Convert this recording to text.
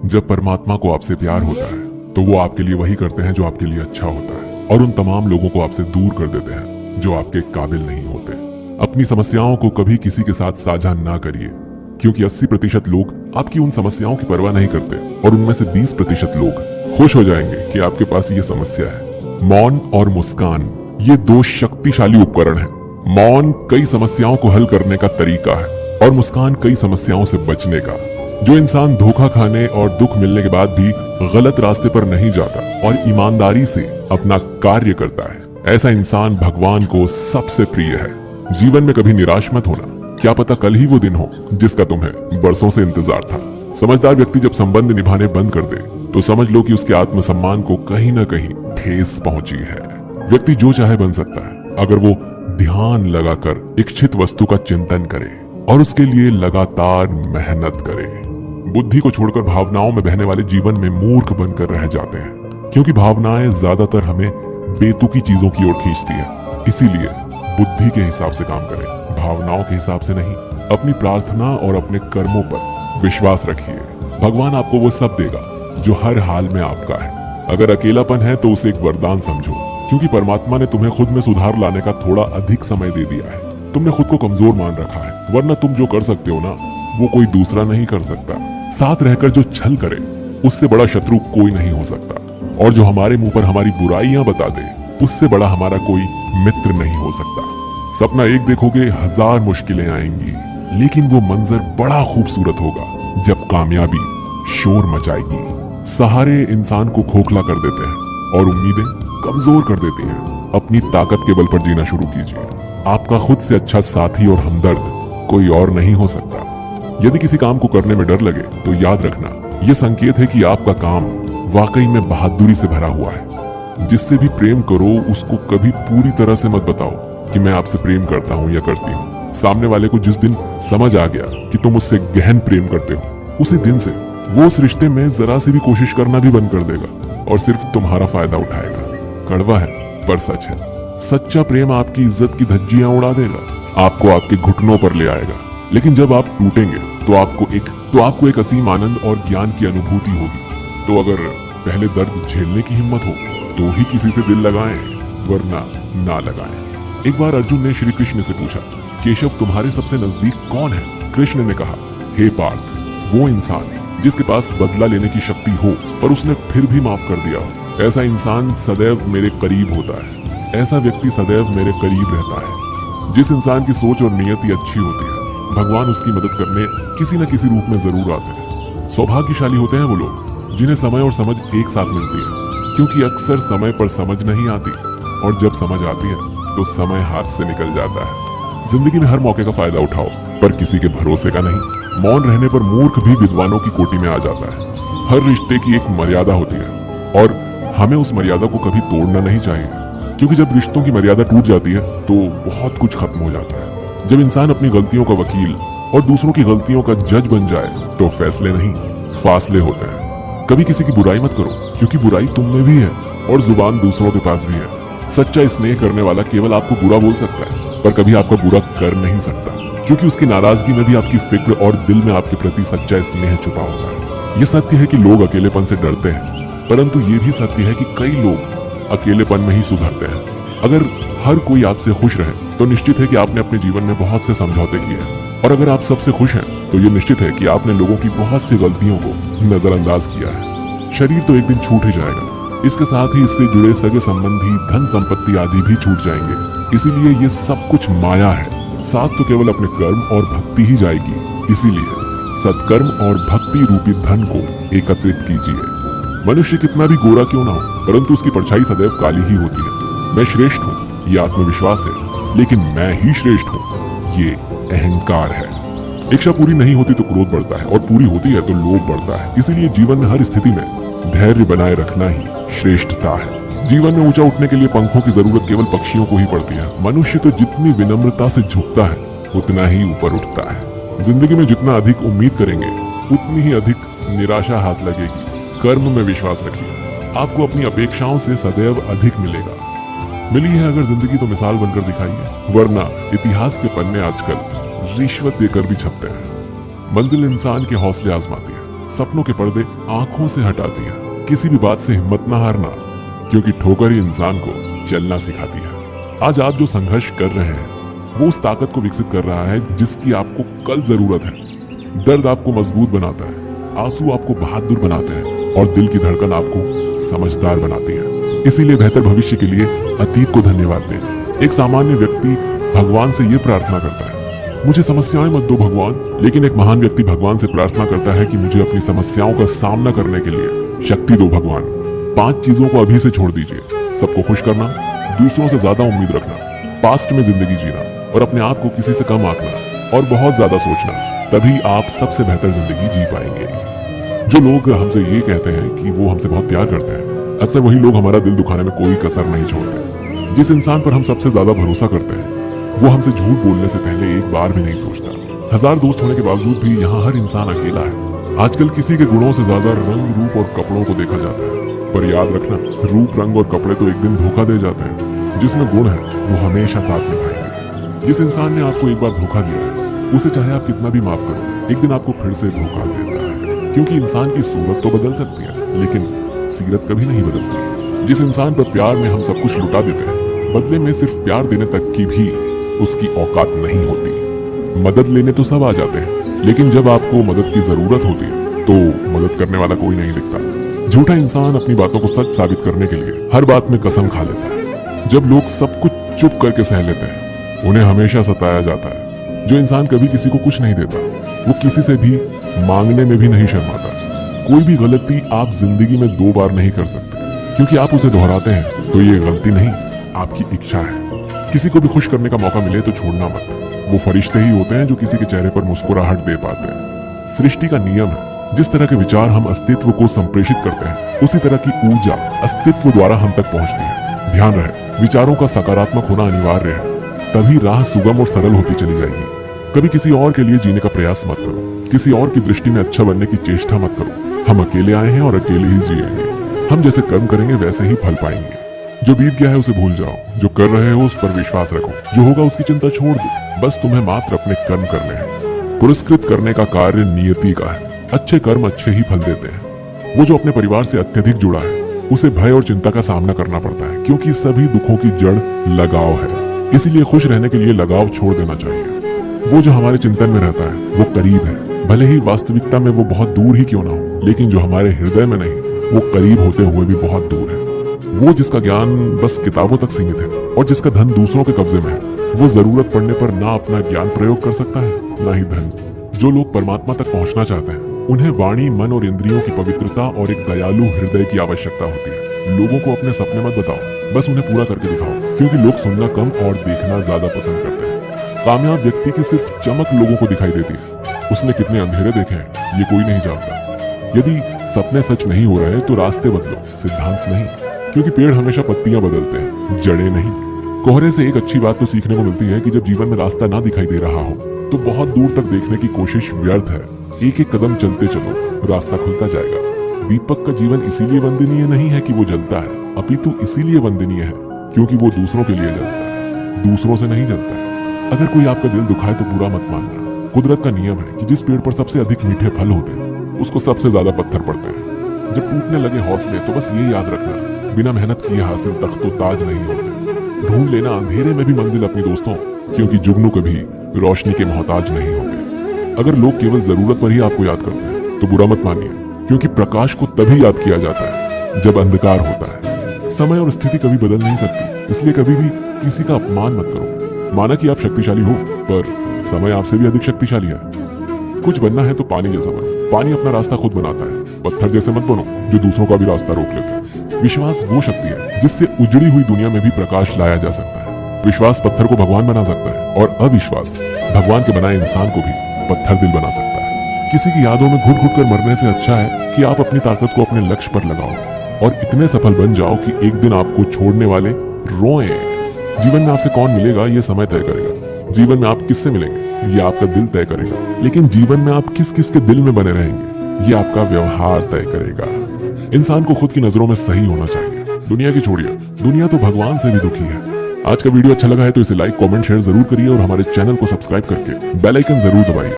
जब परमात्मा को आपसे प्यार होता है तो वो आपके लिए वही करते हैं जो आपके लिए अच्छा होता है, और उन तमाम लोगों को आपसे दूर कर देते हैं जो आपके काबिल नहीं होते। अपनी समस्याओं को कभी किसी के साथ साझा ना करिए, क्योंकि 80% लोग आपकी उन समस्याओं की परवाह नहीं करते और उनमें से 20% लोग खुश हो जाएंगे कि आपके पास ये समस्या है। मौन और मुस्कान, ये दो शक्तिशाली उपकरण हैं। मौन कई समस्याओं को हल करने का तरीका है और मुस्कान कई समस्याओं से बचने का। जो इंसान धोखा खाने और दुख मिलने के बाद भी गलत रास्ते पर नहीं जाता और ईमानदारी से अपना कार्य करता है, ऐसा इंसान भगवान को सबसे प्रिय है। जीवन में कभी निराश मत होना, क्या पता कल ही वो दिन हो जिसका तुम्हें बरसों से इंतजार था। समझदार व्यक्ति जब संबंध निभाने बंद कर दे तो समझ लो कि उसके आत्मसम्मान को कहीं ना कहीं ठेस पहुंची है। व्यक्ति जो चाहे बन सकता है अगर वो ध्यान लगाकर इच्छित वस्तु का चिंतन करे और उसके लिए लगातार मेहनत करे। बुद्धि को छोड़कर भावनाओं में बहने वाले जीवन में मूर्ख बनकर रह जाते हैं, क्योंकि भावनाएं ज्यादातर हमें बेतुकी चीजों की ओर खींचती है। इसीलिए बुद्धि के हिसाब से काम करें, भावनाओं के हिसाब से नहीं। अपनी प्रार्थना और अपने कर्मों पर विश्वास रखिए, भगवान आपको वो सब देगा जो हर हाल में आपका है। अगर अकेलापन है तो उसे एक वरदान समझो, क्योंकि परमात्मा ने तुम्हें खुद में सुधार लाने का थोड़ा अधिक समय दे दिया है। तुमने खुद को कमजोर मान रखा है, वरना तुम जो कर सकते हो ना वो कोई दूसरा नहीं कर सकता। साथ रहकर जो छल करे उससे बड़ा शत्रु कोई नहीं हो सकता, और जो हमारे मुंह पर हमारी बुराइयां बता दे उससे बड़ा हमारा कोई मित्र नहीं हो सकता। सपना एक देखोगे, 1000 मुश्किलें आएंगी, लेकिन वो मंजर बड़ा खूबसूरत होगा जब कामयाबी शोर मचाएगी। सहारे इंसान को खोखला कर देते हैं और उम्मीदें कमजोर कर देती हैं। अपनी ताकत के बल पर जीना शुरू कीजिए। आपका खुद से अच्छा साथी और हमदर्द कोई और नहीं हो सकता। यदि किसी काम को करने में डर लगे तो याद रखना, यह संकेत है कि आपका काम वाकई में बहादुरी से भरा हुआ है। जिससे भी प्रेम करो उसको कभी पूरी तरह से मत बताओ कि मैं आपसे प्रेम करता हूँ या करती हूँ। सामने वाले को जिस दिन समझ आ गया कि तुम उससे गहन प्रेम करते हो, उसी दिन से वो उस रिश्ते में जरा सी भी कोशिश करना भी बंद कर देगा और सिर्फ तुम्हारा फायदा उठाएगा। कड़वा है पर सच है। सच्चा प्रेम आपकी इज्जत की धज्जियां उड़ा देगा, आपको आपके घुटनों पर ले आएगा। लेकिन जब आप टूटेंगे तो आपको एक असीम आनंद और ज्ञान की अनुभूति होगी। तो अगर पहले दर्द झेलने की हिम्मत हो तो ही किसी से दिल लगाएं, वरना ना लगाएं। एक बार अर्जुन ने श्री कृष्ण से पूछा, केशव तुम्हारे सबसे नजदीक कौन है? कृष्ण ने कहा, हे पार्थ, वो इंसान जिसके पास बदला लेने की शक्ति हो पर उसने फिर भी माफ कर दिया हो। ऐसा इंसान सदैव मेरे करीब होता है, ऐसा व्यक्ति सदैव मेरे करीब रहता है। जिस इंसान की सोच और नियति अच्छी होती है, भगवान उसकी मदद करने किसी न किसी रूप में जरूर आते हैं। सौभाग्यशाली होते हैं वो लोग जिन्हें समय और समझ एक साथ मिलती है, क्योंकि अक्सर समय पर समझ नहीं आती और जब समझ आती है तो समय हाथ से निकल जाता है। जिंदगी में हर मौके का फायदा उठाओ, पर किसी के भरोसे का नहीं। मौन रहने पर मूर्ख भी विद्वानों की कोटि में आ जाता है। हर रिश्ते की एक मर्यादा होती है और हमें उस मर्यादा को कभी तोड़ना नहीं चाहिए, क्योंकि जब रिश्तों की मर्यादा टूट जाती है तो बहुत कुछ खत्म हो जाता है। जब इंसान अपनी गलतियों का वकील और दूसरों की गलतियों का जज बन जाए तो फैसले नहीं, फासले होते हैं। कभी किसी की बुराई मत करो, क्योंकि बुराई तुम में भी है और जुबान दूसरों के पास भी है। सच्चा स्नेह करने वाला केवल आपको बुरा बोल सकता है, पर कभी आपका बुरा कर नहीं सकता, क्योंकि उसकी नाराजगी में भी आपकी फिक्र और दिल में आपके प्रति सच्चा स्नेह छुपा होता है। ये सत्य है कि लोग अकेलेपन से डरते हैं, परंतु ये भी सत्य है कि कई लोग अकेलेपन में ही सुधरते हैं। अगर हर कोई आपसे खुश रहे तो निश्चित है कि आपने अपने जीवन में बहुत से समझौते किए हैं, और अगर आप सबसे खुश हैं तो ये निश्चित है कि आपने लोगों की बहुत सी गलतियों को नजरअंदाज किया है। शरीर तो एक दिन छूट ही जाएगा, इसके साथ ही इससे जुड़े सगे संबंधी, धन संपत्ति आदि भी छूट जाएंगे। इसीलिए ये सब कुछ माया है, साथ तो केवल अपने कर्म और भक्ति ही जाएगी। इसीलिए सत्कर्म और भक्ति रूपी धन को एकत्रित कीजिए। मनुष्य कितना भी गोरा क्यों ना हो, परंतु उसकी परछाई सदैव काली ही होती है। मैं श्रेष्ठ हूँ ये आत्मविश्वास है, लेकिन मैं ही श्रेष्ठ हूँ ये अहंकार है। इच्छा पूरी नहीं होती तो क्रोध बढ़ता है, और पूरी होती है तो लोभ बढ़ता है। इसीलिए जीवन में हर स्थिति में धैर्य बनाए रखना ही श्रेष्ठता है। जीवन में ऊंचा उठने के लिए पंखों की जरूरत केवल पक्षियों को ही पड़ती है। मनुष्य तो जितनी विनम्रता से झुकता है उतना ही ऊपर उठता है। जिंदगी में जितना अधिक उम्मीद करेंगे उतनी ही अधिक निराशा हाथ लगेगी। कर्म में विश्वास रखिए, आपको अपनी अपेक्षाओं से सदैव अधिक मिलेगा। मिली है अगर जिंदगी तो मिसाल बनकर दिखाइए, वरना इतिहास के पन्ने आजकल रिश्वत देकर भी छपते हैं। मंजिल इंसान के हौसले आजमाती है, सपनों के पर्दे आंखों से हटाती है। किसी भी बात से हिम्मत ना हारना, क्योंकि ठोकर ही इंसान को चलना सिखाती है। आज आप जो संघर्ष कर रहे हैं वो उस ताकत को विकसित कर रहा है जिसकी आपको कल जरूरत है। दर्द आपको मजबूत बनाता है, आंसू आपको बहादुर बनाते हैं और दिल की धड़कन आपको समझदार बनाती है। इसीलिए बेहतर भविष्य के लिए अतीत को धन्यवाद दें। एक सामान्य व्यक्ति भगवान से ये प्रार्थना करता है, मुझे समस्याएं मत दो भगवान, लेकिन एक महान व्यक्ति भगवान से प्रार्थना करता है कि मुझे अपनी समस्याओं का सामना करने के लिए शक्ति दो भगवान। 5 चीजों को अभी से छोड़ दीजिए। सबको खुश करना, दूसरों से ज्यादा उम्मीद रखना, पास्ट में जिंदगी जीना और अपने आप को किसी से कम आंकना और बहुत ज्यादा सोचना। तभी आप सबसे बेहतर जिंदगी जी पाएंगे। जो लोग हमसे ये कहते हैं कि वो हमसे बहुत प्यार करते हैं, अक्सर वही लोग हमारा दिल दुखाने में कोई कसर नहीं छोड़ते। जिस इंसान पर हम सबसे ज्यादा भरोसा करते हैं वो हमसे झूठ बोलने से पहले एक बार भी नहीं सोचता। 1000 दोस्त होने के बावजूद भी यहाँ हर इंसान अकेला है। आजकल किसी के गुणों से ज्यादा रंग, रूप और कपड़ों को देखा जाता है, पर याद रखना, रूप, रंग और कपड़े तो एक दिन धोखा दे जाते हैं। जिसमें गुण है वो हमेशा साथ निभाएंगे। जिस इंसान ने आपको एक बार धोखा दिया है उसे चाहे आप कितना भी माफ करो, एक दिन आपको फिर से धोखा देता है। क्योंकि इंसान की सूरत तो बदल सकती है लेकिन सीरत कभी नहीं बदलती। जिस इंसान पर प्यार में हम सब कुछ लुटा देते हैं, बदले में सिर्फ प्यार देने तक की भी उसकी औकात नहीं होती। मदद लेने तो सब आ जाते हैं, लेकिन जब आपको मदद की जरूरत होती है तो मदद करने वाला कोई नहीं दिखता। झूठा इंसान अपनी बातों को सच साबित करने के लिए हर बात में कसम खा लेता है। जब लोग सब कुछ चुप करके सह लेते हैं उन्हें हमेशा सताया जाता है। जो इंसान कभी किसी को कुछ नहीं देता वो किसी से भी मांगने में भी नहीं शर्माता। कोई भी गलती आप जिंदगी में 2 बार नहीं कर सकते, क्योंकि आप उसे दोहराते हैं तो ये गलती नहीं, आपकी इच्छा है। किसी को भी खुश करने का मौका मिले तो छोड़ना मत। वो फरिश्ते ही होते हैं जो किसी के चेहरे पर मुस्कुराहट दे पाते हैं। सृष्टि का नियम है, जिस तरह के विचार हम अस्तित्व को संप्रेषित करते हैं उसी तरह की ऊर्जा अस्तित्व द्वारा हम तक पहुंचती है। ध्यान रहे, विचारों का सकारात्मक होना अनिवार्य है, तभी राह सुगम और सरल होती चली जाएगी। कभी किसी और के लिए जीने का प्रयास मत करो, किसी और की दृष्टि में अच्छा बनने की चेष्टा मत करो। हम अकेले आए हैं और अकेले ही जिएंगे। हम जैसे कर्म करेंगे वैसे ही फल पाएंगे। जो बीत गया है उसे भूल जाओ, जो कर रहे हो उस पर विश्वास रखो, जो होगा उसकी चिंता छोड़ दो। बस तुम्हें मात्र अपने कर्म करने हैं। पुरस्कृत करने का कार्य नियति का है। अच्छे कर्म अच्छे ही फल देते हैं। वो जो अपने परिवार से अत्यधिक जुड़ा है उसे भय और चिंता का सामना करना पड़ता है, क्योंकि सभी दुखों की जड़ लगाव है। इसीलिए खुश रहने के लिए लगाव छोड़ देना चाहिए। वो जो हमारे चिंतन में रहता है वो करीब है, भले ही वास्तविकता में वो बहुत दूर ही क्यों ना हो, लेकिन जो हमारे हृदय में नहीं वो करीब होते हुए भी बहुत दूर है। वो जिसका ज्ञान बस किताबों तक सीमित है और जिसका धन दूसरों के कब्जे में है, वो जरूरत पड़ने पर ना अपना ज्ञान प्रयोग कर सकता है ना ही धन। जो लोग परमात्मा तक पहुंचना चाहते हैं उन्हें वाणी, मन और इंद्रियों की पवित्रता और एक दयालु हृदय की आवश्यकता होती है। लोगों को अपने सपने मत बताओ, बस उन्हें पूरा करके दिखाओ, क्योंकि लोग सुनना कम और देखना ज्यादा पसंद करते हैं। कामयाब व्यक्ति की सिर्फ चमक लोगों को दिखाई देती है, उसने कितने अंधेरे देखे हैं ये कोई नहीं जानता। यदि सपने सच नहीं हो रहे तो रास्ते बदलो, सिद्धांत नहीं, क्योंकि पेड़ हमेशा पत्तियां बदलते हैं, जड़ें नहीं। कोहरे से एक अच्छी बात तो सीखने को मिलती है कि जब जीवन में रास्ता ना दिखाई दे रहा हो तो बहुत दूर तक देखने की कोशिश व्यर्थ है। एक एक कदम चलते चलो, रास्ता खुलता जाएगा। दीपक का जीवन इसीलिए वंदनीय नहीं है कि वो जलता है, अपितु इसीलिए वंदनीय है क्योंकि वो दूसरों के लिए जलता है, दूसरों से नहीं जलता है। अगर कोई आपका दिल दुखाए तो बुरा मत मानना। कुदरत का नियम है कि जिस पेड़ पर सबसे अधिक मीठे फल होते हैं उसको सबसे ज्यादा पत्थर पड़ते हैं। जब टूटने लगे हौसले तो बस ये याद रखना, बिना मेहनत किए हासिल तख्त ताज नहीं होते। ढूंढ लेना अंधेरे में भी मंजिल अपनी दोस्तों, क्योंकि जुगनू कभी रोशनी के मोहताज नहीं होते। अगर लोग केवल जरूरत पर ही आपको याद करते हैं तो बुरा मत मानिए, क्योंकि प्रकाश को तभी याद किया जाता है जब अंधकार होता है। समय और स्थिति कभी बदल नहीं सकती, इसलिए कभी भी किसी का अपमान मत करो। माना कि आप शक्तिशाली हो, पर समय आपसे भी अधिक शक्तिशाली है। कुछ बनना है तो पानी जैसा बनो। पानी अपना रास्ता खुद बनाता है। पत्थर जैसे मत बनो जो दूसरों का भी रास्ता रोक लेते हैं। विश्वास वो शक्ति है जिससे उजड़ी हुई दुनिया में भी प्रकाश लाया जा सकता है। विश्वास पत्थर को भगवान बना सकता है और अविश्वास भगवान के बनाए इंसान को भी पत्थर दिल बना सकता है। किसी की यादों में घुट घुट कर मरने से अच्छा है कि आप अपनी ताकत को अपने लक्ष्य पर लगाओ और इतने सफल बन जाओ कि एक दिन आपको छोड़ने वाले रोएं। जीवन में आपसे कौन मिलेगा ये समय तय करेगा। जीवन में आप किससे मिलेंगे ये आपका दिल तय करेगा। लेकिन जीवन में आप किस किस के दिल में बने रहेंगे ये आपका व्यवहार तय करेगा। इंसान को खुद की नजरों में सही होना चाहिए। दुनिया की छोड़िए, दुनिया तो भगवान से भी दुखी है। आज का वीडियो अच्छा लगा है तो इसे लाइक, कमेंट, शेयर जरूर करिए और हमारे चैनल को सब्सक्राइब करके बेल आइकन जरूर दबाइए।